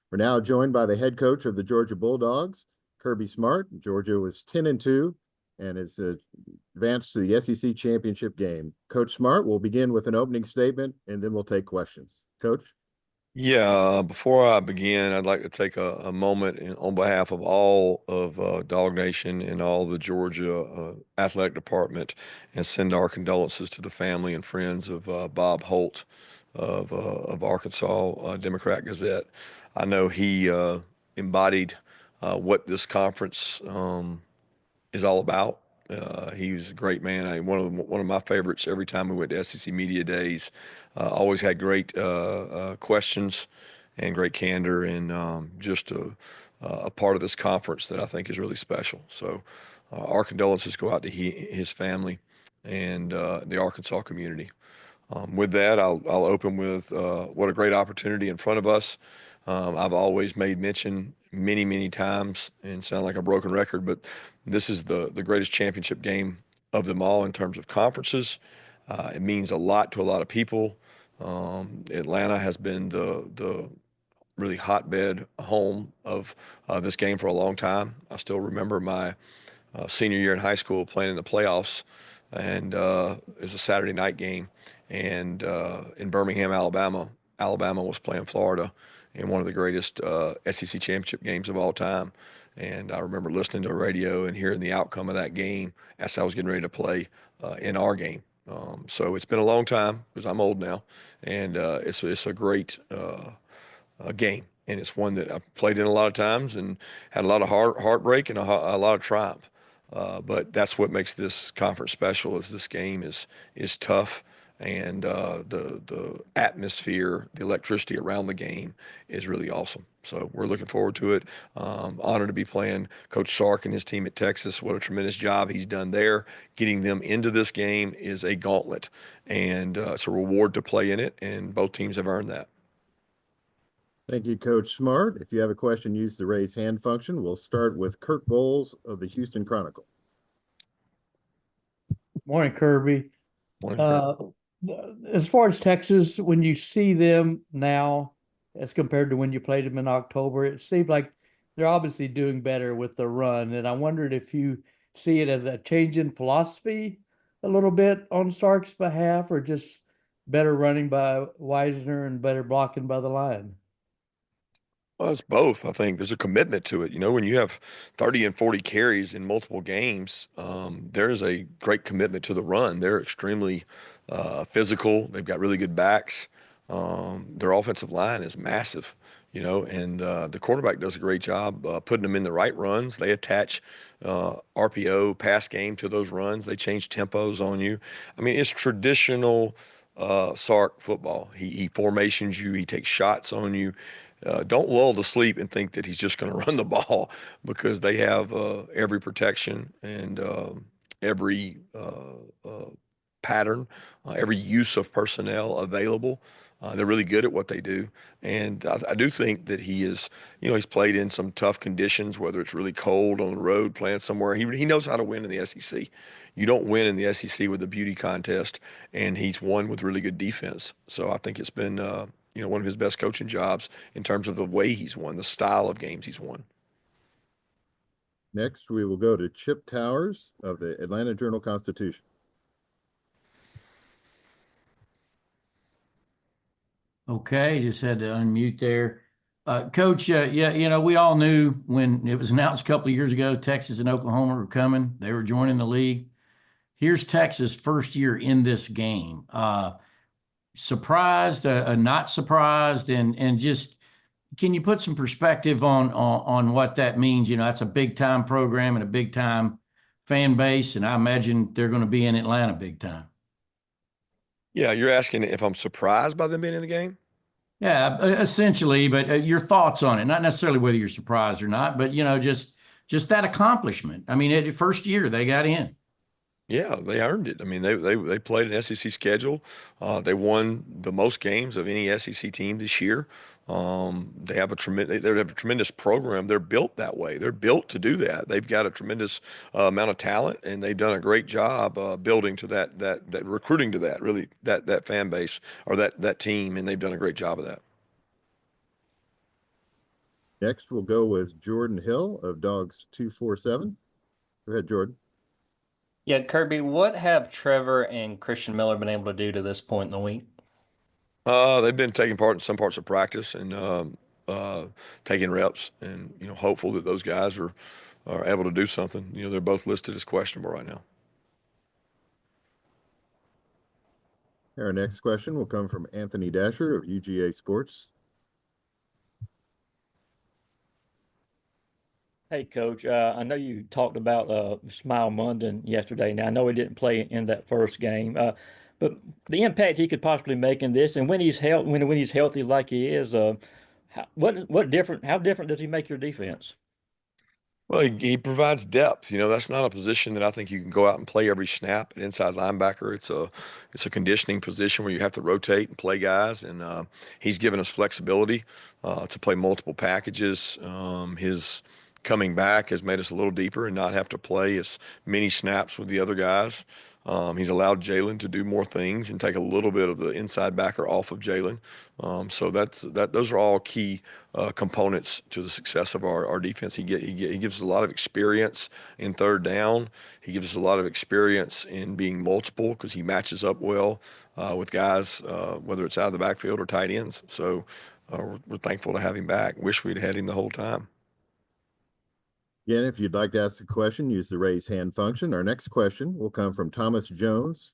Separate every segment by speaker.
Speaker 1: We're now joined by the head coach of the Georgia Bulldogs, Kirby Smart. Georgia was 10-2 and is advanced to the SEC championship game. Coach Smart will begin with an opening statement, and then we'll take questions. Coach?
Speaker 2: Yeah, before I begin, I'd like to take a moment on behalf of all of Dog Nation and all the Georgia athletic department and send our condolences to the family and friends of Bob Holt of Arkansas Democrat Gazette. I know he embodied what this conference is all about. He was a great man. One of my favorites every time we went to SEC Media Days. Always had great questions and great candor, and just a part of this conference that I think is really special. So our condolences go out to his family and the Arkansas community. With that, I'll open with what a great opportunity in front of us. I've always made mention many times and sound like a broken record, but this is the greatest championship game of them all in terms of conferences. It means a lot to a lot of people. Atlanta has been the really hotbed home of this game for a long time. I still remember my senior year in high school playing in the playoffs, and it was a Saturday night game, and in Birmingham, Alabama. Alabama was playing Florida in one of the greatest SEC championship games of all time. And I remember listening to the radio and hearing the outcome of that game as I was getting ready to play in our game. So it's been a long time because I'm old now, and it's a great game, and it's one that I've played in a lot of times and had a lot of heartbreak and a lot of triumph. But that's what makes this conference special. Is this game is tough, and the atmosphere, the electricity around the game is really awesome. So we're looking forward to it. Honored to be playing Coach Sark and his team at Texas. What a tremendous job he's done there. Getting them into this game is a gauntlet, and it's a reward to play in it, and both teams have earned that.
Speaker 1: Thank you, Coach Smart. If you have a question, use the raise hand function. We'll start with Kirk Bowles of the Houston Chronicle.
Speaker 3: Morning, Kirby.
Speaker 2: Morning, Kirk.
Speaker 3: As far as Texas, when you see them now as compared to when you played them in October, it seems like they're obviously doing better with the run. And I wondered if you see it as a change in philosophy a little bit on Sark's behalf, or just better running by Wisner and better blocking by the line.
Speaker 2: Well, it's both. I think there's a commitment to it. You know, when you have 30 and 40 carries in multiple games, there's a great commitment to the run. They're extremely physical. They've got really good backs. Their offensive line is massive, you know, and the quarterback does a great job putting them in the right runs. They attach RPO, pass game to those runs. They change tempos on you. I mean, it's traditional Sark football. He formations you. He takes shots on you. Don't lull to sleep and think that he's just going to run the ball, because they have every protection and every pattern, every use of personnel available. They're really good at what they do. And I do think that he is, you know, he's played in some tough conditions, whether it's really cold on the road, playing somewhere. He knows how to win in the SEC. You don't win in the SEC with a beauty contest, and he's won with really good defense. So I think it's been, you know, one of his best coaching jobs in terms of the way he's won, the style of games he's won.
Speaker 1: Next, we will go to Chip Towers of the Atlanta Journal-Constitution.
Speaker 4: Okay, just had to unmute there. Coach, yeah, you know, we all knew when it was announced a couple of years ago, Texas and Oklahoma were coming. They were joining the league. Here's Texas' first year in this game. Surprised, not surprised, and just can you put some perspective on what that means? You know, that's a big time program and a big time fan base, and I imagine they're going to be in Atlanta big time.
Speaker 2: Yeah, you're asking if I'm surprised by them being in the game?
Speaker 4: Yeah, essentially, but your thoughts on it, not necessarily whether you're surprised or not, but you know, just that accomplishment. I mean, the first year they got in.
Speaker 2: Yeah, they earned it. I mean, they played an SEC schedule. They won the most games of any SEC team this year. They have a tremendous program. They're built that way. They're built to do that. They've got a tremendous amount of talent, and they've done a great job building to that recruiting to that really that fan base or that team, and they've done a great job of that.
Speaker 1: Next, we'll go with Jordan Hill of Dogs 247. Go ahead, Jordan.
Speaker 5: Yeah, Kirby, what have Trevor and Christen Miller been able to do to this point in the week?
Speaker 2: They've been taking part in some parts of practice and taking reps, and hopeful that those guys are able to do something. They're both listed as questionable right now.
Speaker 1: Our next question will come from Anthony Dasher of UGA Sports.
Speaker 6: Hey, Coach. I know you talked about Smile Munden yesterday. Now, I know he didn't play in that first game, but the impact he could possibly make in this, and when he's when he's healthy like he is, how different does he make your defense?
Speaker 2: Well, he provides depth. That's not a position that I think you can go out and play every snap at inside linebacker. It's a conditioning position where you have to rotate and play guys, and he's given us flexibility to play multiple packages. His coming back has made us a little deeper and not have to play as many snaps with the other guys. He's allowed Jalen to do more things and take a little bit of the inside backer off of Jalen. So those are all key components to the success of our defense. He gives us a lot of experience in third down. He gives us a lot of experience in being multiple because he matches up well with guys, whether it's out of the backfield or tight ends. So we're thankful to have him back. Wish we'd had him the whole time.
Speaker 1: Again, if you'd like to ask a question, use the raise hand function. Our next question will come from Thomas Jones.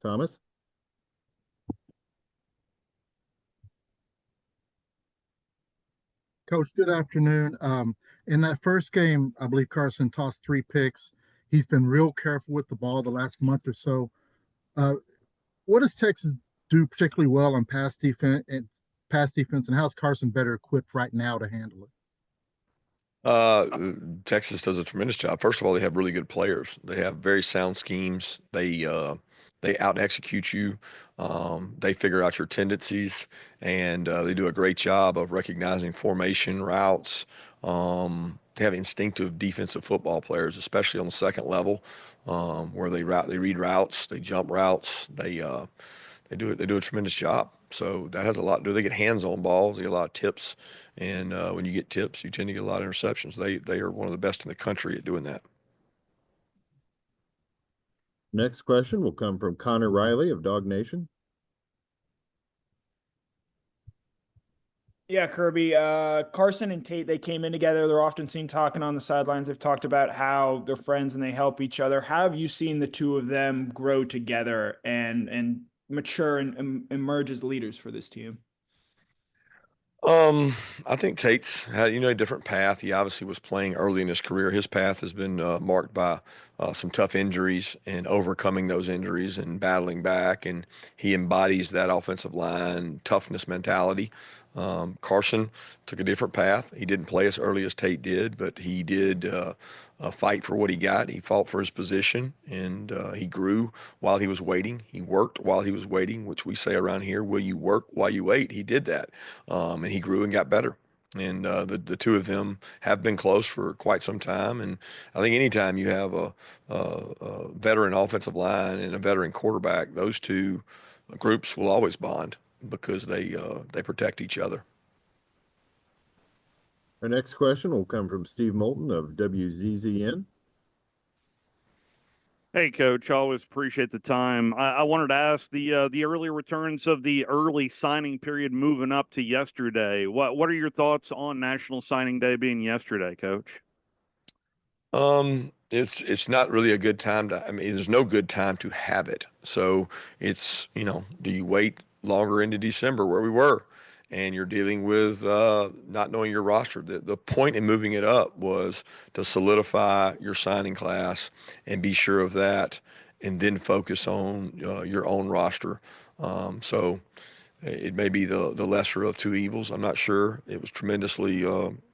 Speaker 1: Thomas?
Speaker 7: Coach, good afternoon. In that first game, I believe Carson tossed 3 picks. He's been real careful with the ball the last month or so. What does Texas do particularly well on pass defense, and how's Carson better equipped right now to handle it?
Speaker 2: Texas does a tremendous job. First of all, they have really good players. They have very sound schemes. They out execute you. They figure out your tendencies, and they do a great job of recognizing formation routes. They have instinctive defensive football players, especially on the second level, where they read routes, they jump routes, they do a tremendous job. So that has a lot to do. They get hands on balls, they get a lot of tips, and when you get tips, you tend to get a lot of interceptions. They are one of the best in the country at doing that.
Speaker 1: Next question will come from Connor Riley of Dog Nation.
Speaker 8: Yeah, Kirby. Carson and Tate, they came in together. They're often seen talking on the sidelines. They've talked about how they're friends and they help each other. How have you seen the two of them grow together and mature and emerge as leaders for this team?
Speaker 2: I think Tate's had, a different path. He obviously was playing early in his career. His path has been marked by some tough injuries and overcoming those injuries and battling back. And he embodies that offensive line toughness mentality. Carson took a different path. He didn't play as early as Tate did, but he did fight for what he got. He fought for his position, and he grew while he was waiting. He worked while he was waiting, which we say around here, will you work while you wait? He did that, and he grew and got better. And the two of them have been close for quite some time. And I think anytime you have a veteran offensive line and a veteran quarterback, those two groups will always bond because they protect each other.
Speaker 1: Our next question will come from Steve Moulton of WZZN.
Speaker 9: Hey, Coach, always appreciate the time. I wanted to ask the early returns of the early signing period moving up to yesterday. What are your thoughts on National Signing Day being yesterday, Coach?
Speaker 2: It's not really a good time to, there's no good time to have it. So it's, do you wait longer into December where we were? And you're dealing with not knowing your roster. The point in moving it up was to solidify your signing class and be sure of that, and then focus on your own roster. So it may be the lesser of two evils. I'm not sure. It was tremendously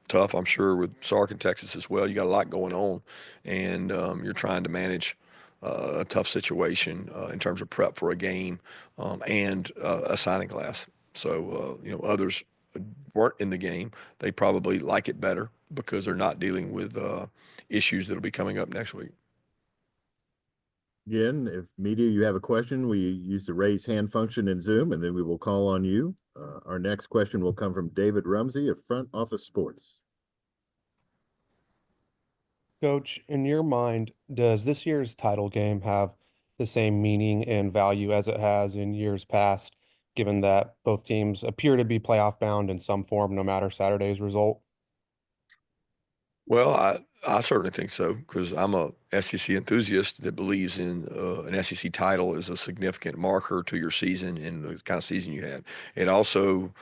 Speaker 2: tough, I'm sure, with Sark in Texas as well. You got a lot going on, and you're trying to manage a tough situation in terms of prep for a game and a signing class. So, others weren't in the game. They probably like it better because they're not dealing with issues that'll be coming up next week.
Speaker 1: Again, if media, you have a question, we use the raise hand function in Zoom, and then we will call on you. Our next question will come from David Rumsey of Front Office Sports.
Speaker 10: Coach, in your mind, does this year's title game have the same meaning and value as it has in years past, given that both teams appear to be playoff bound in some form, no matter Saturday's result?
Speaker 2: Well, I certainly think so because I'm a SEC enthusiast that believes in an SEC title is a significant marker to your season and the kind of season you had. It also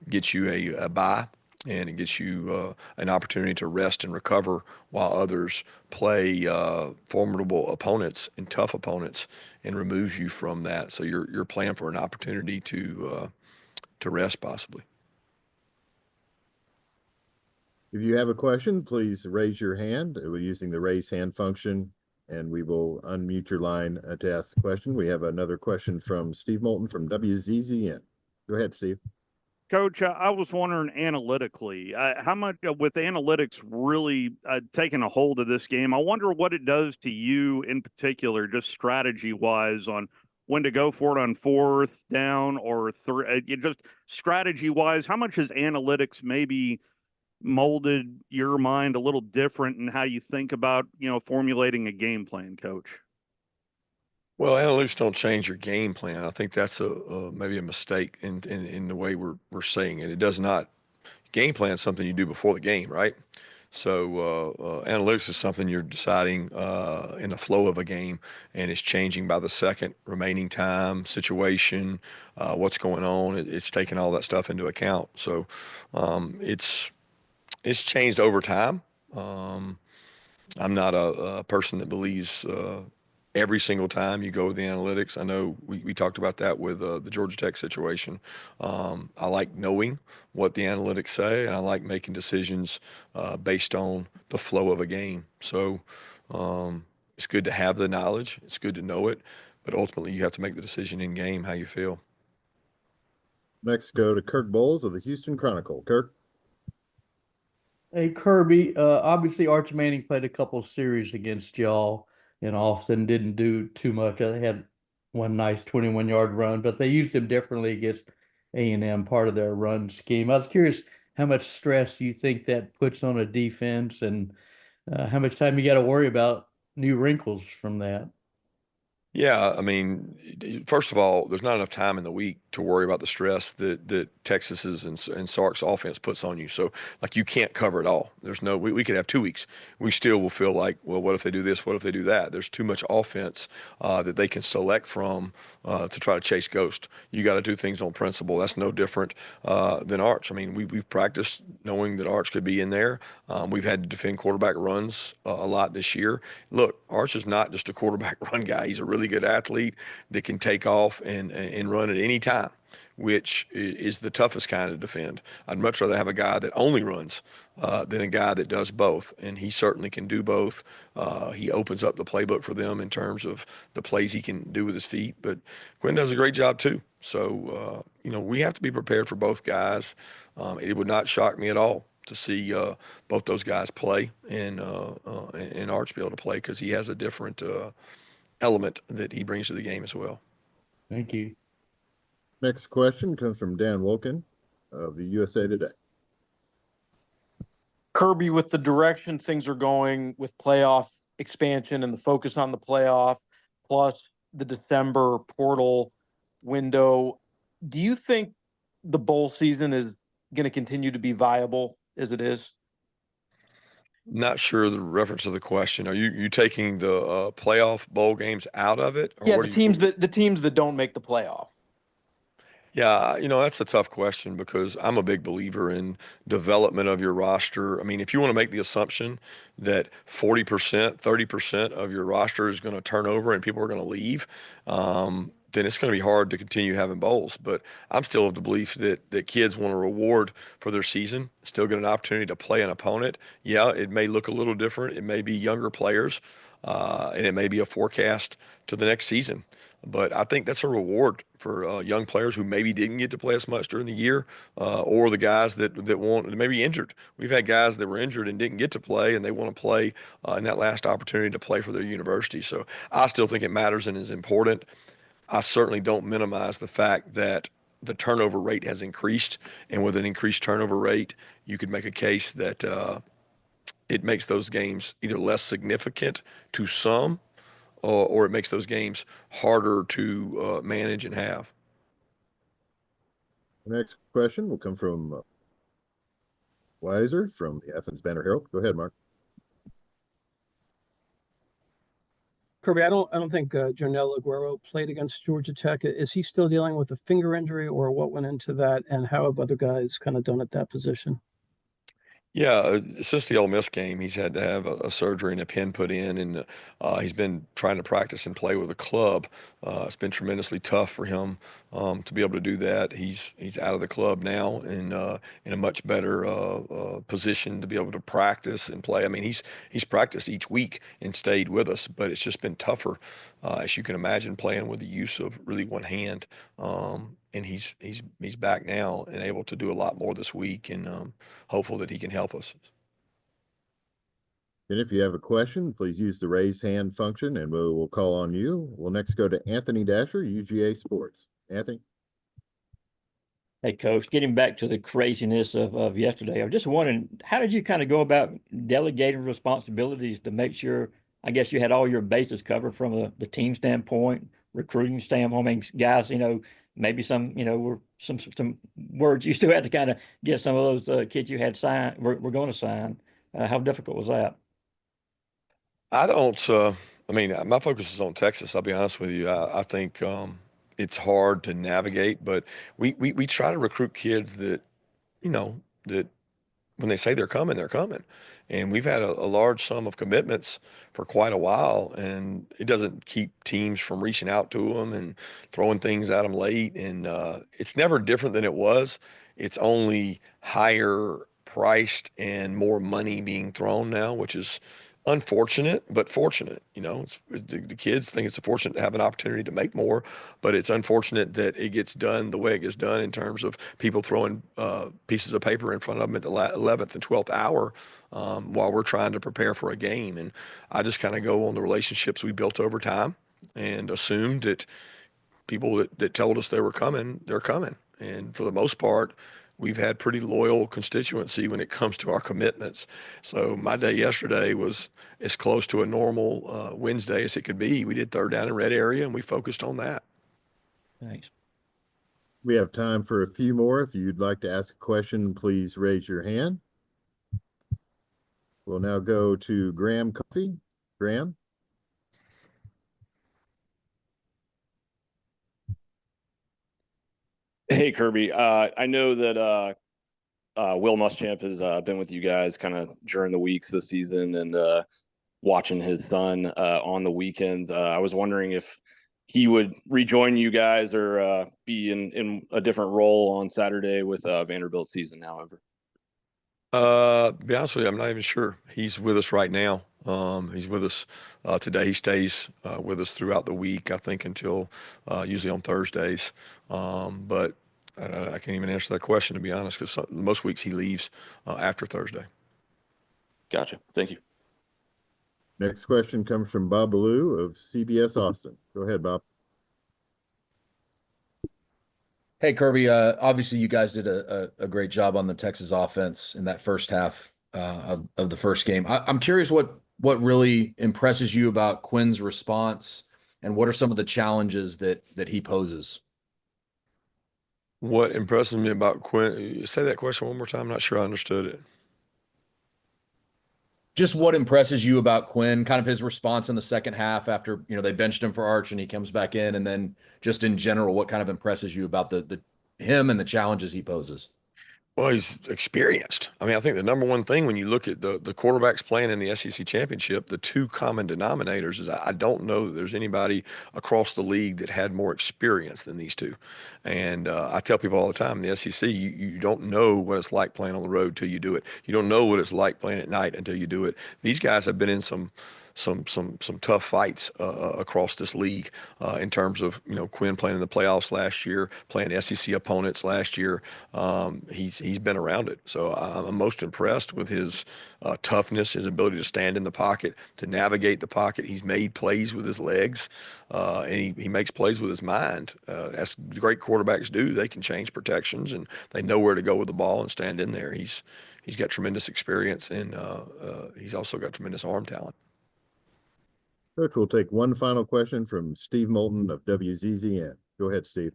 Speaker 2: gets you a bye and it gets you an opportunity to rest and recover while others play formidable opponents and tough opponents and removes you from that. So you're playing for an opportunity to rest possibly.
Speaker 1: If you have a question, please raise your hand. We're using the raise hand function, and we will unmute your line to ask the question. We have another question from Steve Moulton from WZZN. Go ahead, Steve.
Speaker 9: Coach, I was wondering analytically, how much with analytics really taking a hold of this game, I wonder what it does to you in particular, just strategy wise on when to go for it on fourth down or just strategy wise, how much has analytics maybe molded your mind a little different in how you think about, formulating a game plan, Coach?
Speaker 2: Well, analytics don't change your game plan. I think that's maybe a mistake in the way we're saying it. It does not. Game plan is something you do before the game, right? So analytics is something you're deciding in the flow of a game, and it's changing by the second, remaining time, situation, what's going on. It's taking all that stuff into account. So it's changed over time. I'm not a person that believes every single time you go with the analytics. I know we talked about that with the Georgia Tech situation. I like knowing what the analytics say, and I like making decisions based on the flow of a game. So it's good to have the knowledge. It's good to know it. But ultimately, you have to make the decision in game how you feel.
Speaker 1: Next, go to Kirk Bowles of the Houston Chronicle. Kirk.
Speaker 3: Hey, Kirby, obviously Arch Manning played a couple series against y'all in Austin, didn't do too much. They had one nice 21-yard run, but they used him differently against A&M, part of their run scheme. I was curious how much stress you think that puts on a defense and how much time you got to worry about new wrinkles from that.
Speaker 2: Yeah, I mean, first of all, there's not enough time in the week to worry about the stress that Texas's and Sark's offense puts on you. So, like, you can't cover it all. There's no, we could have 2 weeks. We still will feel like, well, what if they do this? What if they do that? There's too much offense that they can select from to try to chase ghost. You got to do things on principle. That's no different than Arch. I mean, we've practiced knowing that Arch could be in there. We've had to defend quarterback runs a lot this year. Look, Arch is not just a quarterback run guy. He's a really good athlete that can take off and run at any time, which is the toughest kind to defend. I'd much rather have a guy that only runs than a guy that does both, and he certainly can do both. He opens up the playbook for them in terms of the plays he can do with his feet, but Quinn does a great job too. So, we have to be prepared for both guys. It would not shock me at all to see both those guys play and Arch be able to play because he has a different element that he brings to the game as well.
Speaker 3: Thank you.
Speaker 1: Next question comes from Dan Wolken of the USA Today.
Speaker 11: Kirby, with the direction things are going with playoff expansion and the focus on the playoff, plus the December portal window, do you think the bowl season is going to continue to be viable as it is?
Speaker 2: Not sure the reference of the question. Are you taking the playoff bowl games out of it? Or
Speaker 11: Yeah,
Speaker 2: what
Speaker 11: the teams that don't make the playoff.
Speaker 2: Yeah, that's a tough question because I'm a big believer in development of your roster. I mean, if you want to make the assumption that 40%, 30% of your roster is going to turn over and people are going to leave, then it's going to be hard to continue having bowls. But I'm still of the belief that kids want a reward for their season, still get an opportunity to play an opponent. Yeah, it may look a little different. It may be younger players, and it may be a forecast to the next season. But I think that's a reward for young players who maybe didn't get to play as much during the year, or the guys that want maybe injured. We've had guys that were injured and didn't get to play, and they want to play in that last opportunity to play for their university. So I still think it matters and is important. I certainly don't minimize the fact that the turnover rate has increased, and with an increased turnover rate, you could make a case that it makes those games either less significant to some, or it makes those games harder to manage and have.
Speaker 1: The next question will come from Weiser from the Athens Banner Herald. Go ahead, Mark.
Speaker 12: Kirby, I don't think Jonel Aguero played against Georgia Tech. Is he still dealing with a finger injury, or what went into that? And how have other guys kind of done at that position?
Speaker 2: Yeah, since the Ole Miss game, he's had to have a surgery and a pin put in, and he's been trying to practice and play with a club. It's been tremendously tough for him to be able to do that. He's out of the club now and in a much better position to be able to practice and play. I mean, he's practiced each week and stayed with us, but it's just been tougher, as you can imagine, playing with the use of really one hand. And he's back now and able to do a lot more this week, and hopeful that he can help us.
Speaker 1: And if you have a question, please use the raise hand function and we'll call on you. We'll next go to Anthony Dasher, UGA Sports. Anthony?
Speaker 6: Hey, Coach, getting back to the craziness of yesterday, I'm just wondering, how did you kind of go about delegating responsibilities to make sure, I guess, you had all your bases covered from the team standpoint, recruiting standpoint? I mean, guys, maybe some, were some words you still had to kind of get some of those kids you had signed, were going to sign. How difficult was that?
Speaker 2: I don't. I mean, my focus is on Texas. I'll be honest with you. I think it's hard to navigate, but we try to recruit kids that, that when they say they're coming, they're coming. And we've had a large sum of commitments for quite a while, and it doesn't keep teams from reaching out to them and throwing things at them late. And it's never different than it was. It's only higher priced and more money being thrown now, which is unfortunate, but fortunate. The kids think it's fortunate to have an opportunity to make more, but it's unfortunate that it gets done the way it gets done in terms of people throwing pieces of paper in front of them at the 11th and 12th hour while we're trying to prepare for a game. And I just kind of go on the relationships we built over time and assumed that people that told us they were coming, they're coming. And for the most part, we've had pretty loyal constituency when it comes to our commitments. So my day yesterday was as close to a normal Wednesday as it could be. We did third down and red area, and we focused on that.
Speaker 6: Thanks.
Speaker 1: We have time for a few more. If you'd like to ask a question, please raise your hand. We'll now go to Graham Coffey. Graham?
Speaker 13: Hey, Kirby. I know that Will Muschamp has been with you guys kind of during the weeks this season and watching his son on the weekends. I was wondering if he would rejoin you guys or be in a different role on Saturday with Vanderbilt's season, however.
Speaker 2: To be honest with you, I'm not even sure. He's with us right now. He's with us today. He stays with us throughout the week, I think, until usually on Thursdays. But I can't even answer that question, to be honest, because most weeks he leaves after Thursday.
Speaker 13: Gotcha. Thank you.
Speaker 1: Next question comes from Bob Ballou of CBS Austin. Go ahead, Bob.
Speaker 14: Hey, Kirby. Obviously, you guys did a great job on the Texas offense in that first half of the first game. I'm curious what really impresses you about Quinn's response, and what are some of the challenges that he poses?
Speaker 2: What impresses me about Quinn? Say that question one more time. I'm not sure I understood it.
Speaker 14: Just what impresses you about Quinn, kind of his response in the second half after, they benched him for Arch and he comes back in, and then just in general, what kind of impresses you about the him and the challenges he poses?
Speaker 2: Well, he's experienced. I mean, I think the number one thing when you look at the quarterbacks playing in the SEC championship, the two common denominators is I don't know that there's anybody across the league that had more experience than these two. And I tell people all the time, in the SEC, you don't know what it's like playing on the road till you do it. You don't know what it's like playing at night until you do it. These guys have been in some some tough fights across this league in terms of Quinn playing in the playoffs last year, playing SEC opponents last year. He's been around it, so I'm most impressed with his toughness, his ability to stand in the pocket, to navigate the pocket. He's made plays with his legs, and he makes plays with his mind. As great quarterbacks do, they can change protections and they know where to go with the ball and stand in there. He's got tremendous experience, and he's also got tremendous arm talent.
Speaker 1: Coach, we'll take one final question from Steve Moulton of WZZN. Go ahead, Steve.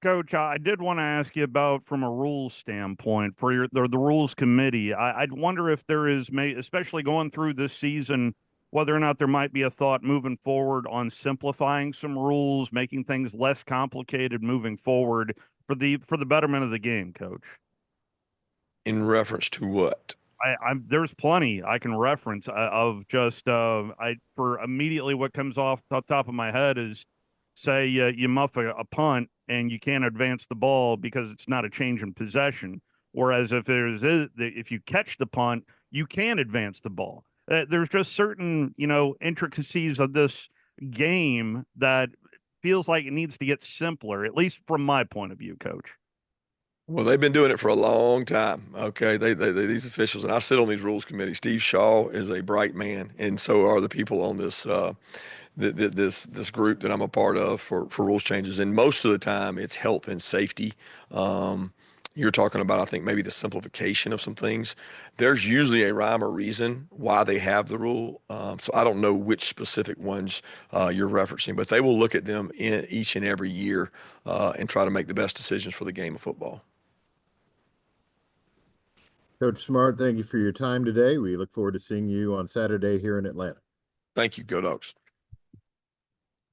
Speaker 9: Coach, I did want to ask you about, from a rules standpoint, for the rules committee. I'd wonder if there is, especially going through this season, whether or not there might be a thought moving forward on simplifying some rules, making things less complicated moving forward for the betterment of the game, Coach.
Speaker 2: In reference to what?
Speaker 9: There's plenty I can reference of just for immediately what comes off the top of my head is, say you muff a punt and you can't advance the ball because it's not a change in possession. Whereas if you catch the punt, you can advance the ball. There's just certain intricacies of this game that feels like it needs to get simpler, at least from my point of view, Coach.
Speaker 2: Well, they've been doing it for a long time. Okay, these officials, and I sit on these rules committees. Steve Shaw is a bright man, and so are the people on this this group that I'm a part of for rules changes. And most of the time, it's health and safety. You're talking about, I think, maybe the simplification of some things. There's usually a rhyme or reason why they have the rule. So I don't know which specific ones you're referencing, but they will look at them in each and every year and try to make the best decisions for the game of football.
Speaker 1: Coach Smart, thank you for your time today. We look forward to seeing you on Saturday here in Atlanta.
Speaker 2: Thank you. Go Dogs.